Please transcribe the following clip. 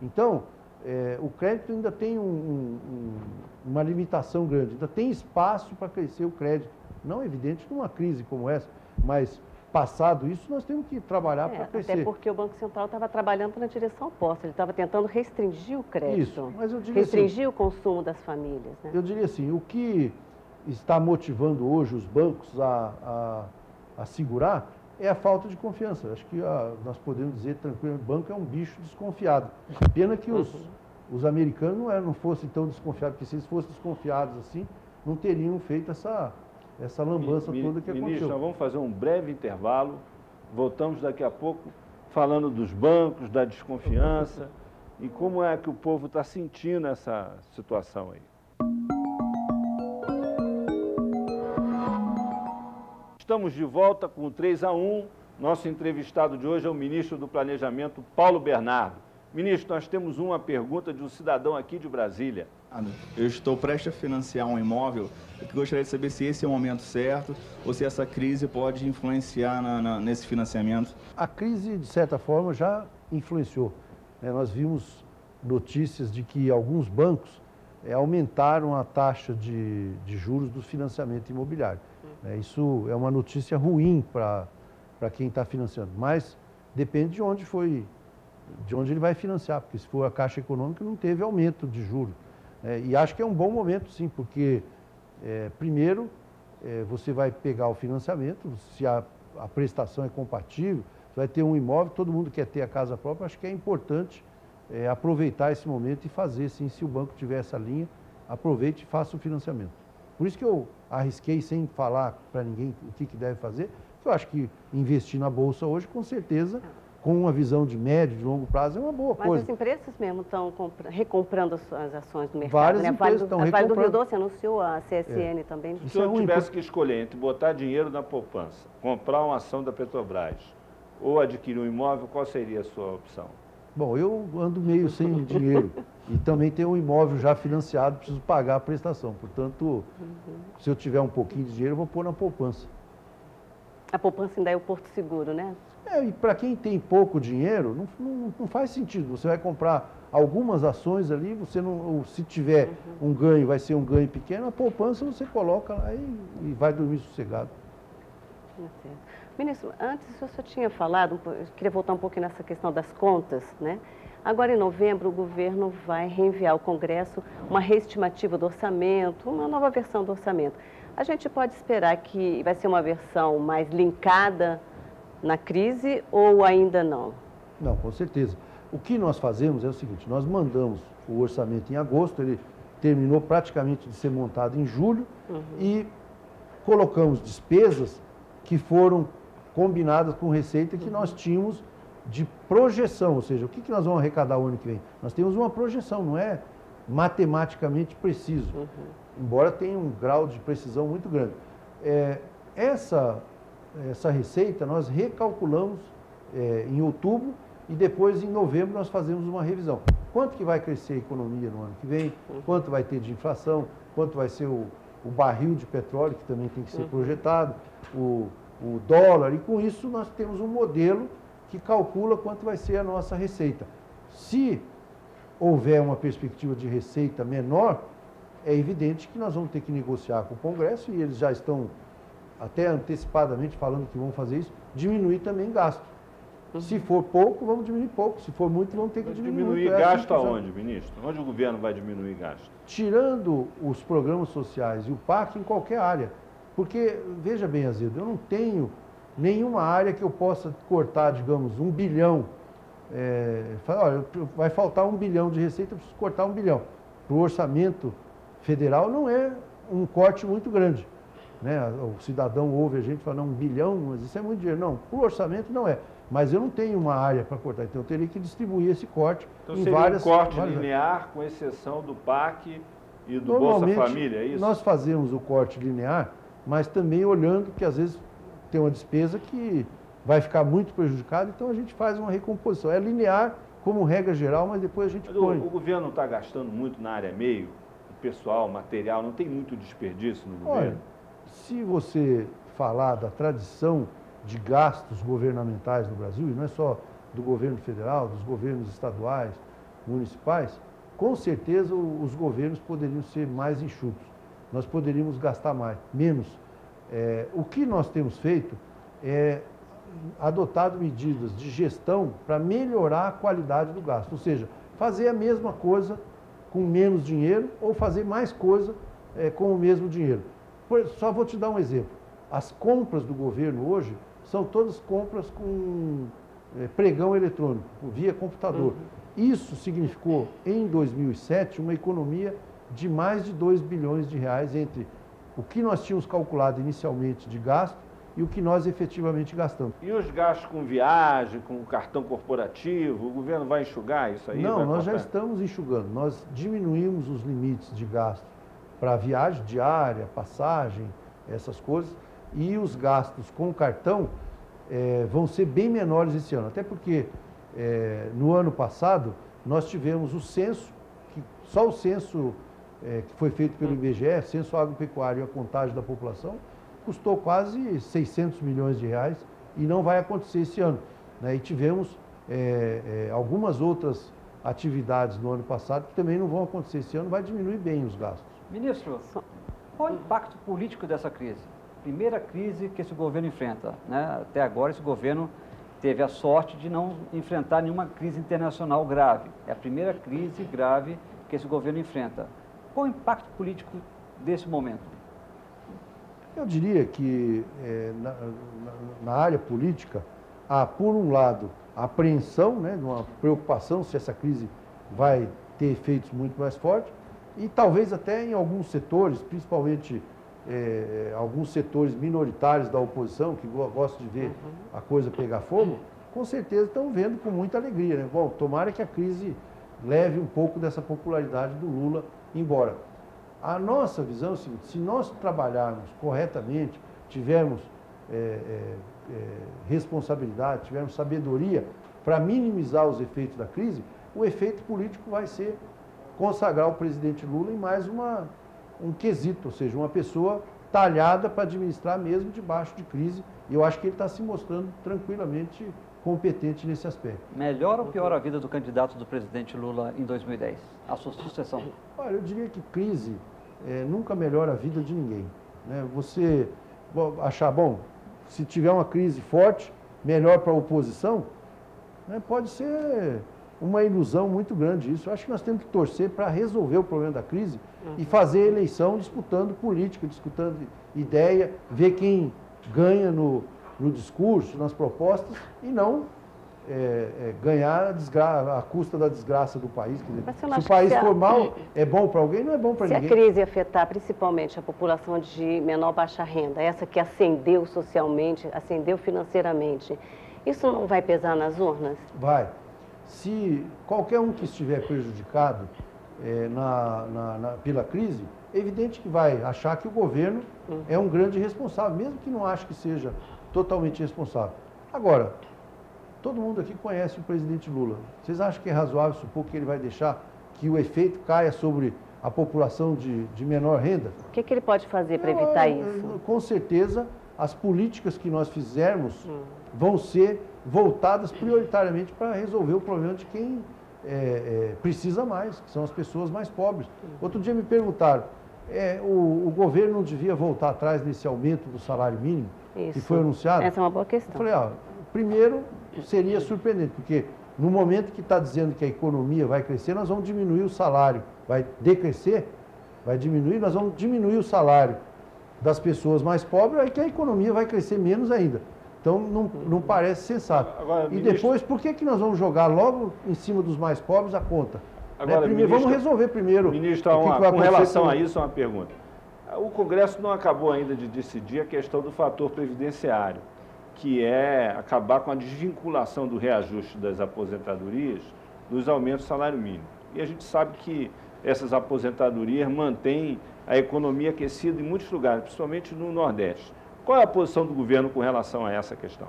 Então, o crédito ainda tem uma limitação grande, ainda tem espaço para crescer o crédito. Não é evidente numa crise como essa, mas passado isso, nós temos que trabalhar para crescer. Até porque o Banco Central estava trabalhando na direção oposta, ele estava tentando restringir o crédito. Isso, mas eu diria restringir assim, o consumo das famílias. Né? Eu diria assim, o que está motivando hoje os bancos a segurar é a falta de confiança. Acho que nós podemos dizer tranquilamente, o banco é um bicho desconfiado. Pena que os americanos não fossem tão desconfiados, porque se eles fossem desconfiados assim, não teriam feito essa lambança toda que aconteceu. Ministro, nós vamos fazer um breve intervalo, voltamos daqui a pouco falando dos bancos, da desconfiança e como é que o povo está sentindo essa situação aí. Estamos de volta com o 3 a 1. Nosso entrevistado de hoje é o ministro do Planejamento, Paulo Bernardo. Ministro, nós temos uma pergunta de um cidadão aqui de Brasília. Eu estou prestes a financiar um imóvel e gostaria de saber se esse é o momento certo ou se essa crise pode influenciar nesse financiamento. A crise, de certa forma, já influenciou. Nós vimos notícias de que alguns bancos aumentaram a taxa de juros do financiamento imobiliário. Isso é uma notícia ruim para quem está financiando, mas depende de onde ele vai financiar, porque se for a Caixa Econômica não teve aumento de juros. E acho que é um bom momento, sim, porque, primeiro, você vai pegar o financiamento, se a prestação é compatível, você vai ter um imóvel, todo mundo quer ter a casa própria, acho que é importante aproveitar esse momento e fazer, sim, se o banco tiver essa linha, aproveite e faça o financiamento. Por isso que eu arrisquei, sem falar para ninguém o que deve fazer, eu acho que investir na Bolsa hoje, com certeza, com uma visão de médio, de longo prazo, é uma boa coisa. Mas as empresas mesmo estão recomprando as ações do mercado, Várias né? empresas estão recomprando. A Vale do Rio Doce anunciou, a CSN também. Se o senhor tivesse que escolher entre botar dinheiro na poupança, comprar uma ação da Petrobras ou adquirir um imóvel, qual seria a sua opção? Bom, eu ando meio sem dinheiro e também tenho um imóvel já financiado, preciso pagar a prestação. Portanto, se eu tiver um pouquinho de dinheiro, eu vou pôr na poupança. A poupança ainda é o porto seguro, né? E para quem tem pouco dinheiro, não faz sentido. Você vai comprar algumas ações ali, se tiver um ganho, vai ser um ganho pequeno, a poupança você coloca lá e vai dormir sossegado. Ministro, antes o senhor tinha falado, eu queria voltar um pouquinho nessa questão das contas, né? Agora, em novembro, o governo vai reenviar ao Congresso uma reestimativa do orçamento, uma nova versão do orçamento. A gente pode esperar que vai ser uma versão mais linkada na crise ou ainda não? Não, com certeza. O que nós fazemos é o seguinte, nós mandamos o orçamento em agosto, ele terminou praticamente de ser montado em julho e colocamos despesas que foram combinadas com receita que nós tínhamos de projeção, ou seja, o que nós vamos arrecadar o ano que vem? Nós temos uma projeção, não é matematicamente preciso, embora tenha um grau de precisão muito grande. Essa receita nós recalculamos em outubro e depois em novembro nós fazemos uma revisão. Quanto que vai crescer a economia no ano que vem, quanto vai ter de inflação, quanto vai ser o barril de petróleo, que também tem que ser projetado, o dólar, e com isso nós temos um modelo que calcula quanto vai ser a nossa receita. Se houver uma perspectiva de receita menor, é evidente que nós vamos ter que negociar com o Congresso, e eles já estão até antecipadamente falando que vão fazer isso, diminuir também gasto. Se for pouco, vamos diminuir pouco. Se for muito, vamos ter que diminuir. Diminuir gasto aonde, ministro? Onde o governo vai diminuir gasto? Tirando os programas sociais e o PAC em qualquer área. Porque, veja bem, Azedo, eu não tenho nenhuma área que eu possa cortar, digamos, 1 bilhão. Olha, vai faltar 1 bilhão de receita, eu preciso cortar 1 bilhão. Para o orçamento federal não é um corte muito grande. O cidadão ouve a gente falar, 1 bilhão, mas isso é muito dinheiro. Não, para o orçamento não é. Mas eu não tenho uma área para cortar, então eu teria que distribuir esse corte então, em seria várias... um corte linear, com exceção do PAC e do Bolsa Família, é isso? Nós fazemos o corte linear, mas também olhando que às vezes tem uma despesa que vai ficar muito prejudicada, então a gente faz uma recomposição. É linear como regra geral, mas depois a gente põe... O governo não está gastando muito na área meio, pessoal, material, não tem muito desperdício no governo? Olha, se você falar da tradição de gastos governamentais no Brasil, e não é só do governo federal, dos governos estaduais, municipais, com certeza os governos poderiam ser mais enxutos. Nós poderíamos gastar menos. O que nós temos feito é adotado medidas de gestão para melhorar a qualidade do gasto, ou seja, fazer a mesma coisa com menos dinheiro ou fazer mais coisa com o mesmo dinheiro. Só vou te dar um exemplo. As compras do governo hoje são todas compras com pregão eletrônico, via computador. Isso significou, em 2007, uma economia de mais de 2 bilhões de reais entre o que nós tínhamos calculado inicialmente de gasto e o que nós efetivamente gastamos. E os gastos com viagem, com cartão corporativo, o governo vai enxugar isso aí? Não, nós já estamos enxugando. Nós diminuímos os limites de gasto para viagem diária, passagem, essas coisas, e os gastos com cartão vão ser bem menores esse ano. Até porque no ano passado nós tivemos o censo, só o censo que foi feito pelo IBGE, censo agropecuário e a contagem da população, custou quase 600 milhões de reais e não vai acontecer esse ano, né? E tivemos algumas outras atividades no ano passado que também não vão acontecer esse ano, vai diminuir bem os gastos. Ministro, qual o impacto político dessa crise? Primeira crise que esse governo enfrenta, né? Até agora esse governo teve a sorte de não enfrentar nenhuma crise internacional grave. É a primeira crise grave que esse governo enfrenta. Qual o impacto político desse momento? Eu diria que na área política há, por um lado, a apreensão, né, uma preocupação se essa crise vai ter efeitos muito mais fortes e talvez até em alguns setores, principalmente alguns setores minoritários da oposição, que gostam de ver a coisa pegar fogo, com certeza estão vendo com muita alegria, né? Bom, tomara que a crise leve um pouco dessa popularidade do Lula embora. A nossa visão é o seguinte: se nós trabalharmos corretamente, tivermos responsabilidade, tivermos sabedoria para minimizar os efeitos da crise, o efeito político vai ser consagrar o presidente Lula em mais um quesito, ou seja, uma pessoa talhada para administrar mesmo debaixo de crise. E eu acho que ele está se mostrando tranquilamente competente nesse aspecto. Melhor ou pior a vida do candidato do presidente Lula em 2010? A sua sucessão? Olha, eu diria que crise nunca melhora a vida de ninguém, né? Você achar, bom, se tiver uma crise forte, melhor para a oposição, né? Pode ser uma ilusão muito grande isso. Eu acho que nós temos que torcer para resolver o problema da crise e fazer eleição disputando política, disputando ideia, ver quem ganha no discurso, nas propostas, e não ganhar à custa da desgraça do país. Quer dizer, se o país for mal, é bom para alguém, não é bom para ninguém. Se a crise afetar principalmente a população de menor baixa renda, essa que ascendeu socialmente, ascendeu financeiramente, isso não vai pesar nas urnas? Vai. Se qualquer um que estiver prejudicado pela crise, é evidente que vai achar que o governo é um grande responsável, mesmo que não ache que seja totalmente responsável. Agora, todo mundo aqui conhece o presidente Lula. Vocês acham que é razoável supor que ele vai deixar que o efeito caia sobre a população de menor renda? O que ele pode fazer para evitar isso? Com certeza, as políticas que nós fizermos vão ser voltadas prioritariamente para resolver o problema de quem precisa mais, que são as pessoas mais pobres. Outro dia me perguntaram, o governo não devia voltar atrás nesse aumento do salário mínimo que foi anunciado? Essa é uma boa questão. Eu falei, primeiro seria surpreendente, porque no momento que está dizendo que a economia vai crescer, nós vamos diminuir o salário, vai decrescer, vai diminuir, nós vamos diminuir o salário das pessoas mais pobres, aí que a economia vai crescer menos ainda. Então, não parece sensato. Agora, depois, por que nós vamos jogar logo em cima dos mais pobres a conta? Agora, primeiro, vamos resolver primeiro. Ministro, com relação a isso, uma pergunta. O Congresso não acabou ainda de decidir a questão do fator previdenciário, que é acabar com a desvinculação do reajuste das aposentadorias dos aumentos do salário mínimo. E a gente sabe que essas aposentadorias mantêm a economia aquecida em muitos lugares, principalmente no Nordeste. Qual é a posição do governo com relação a essa questão?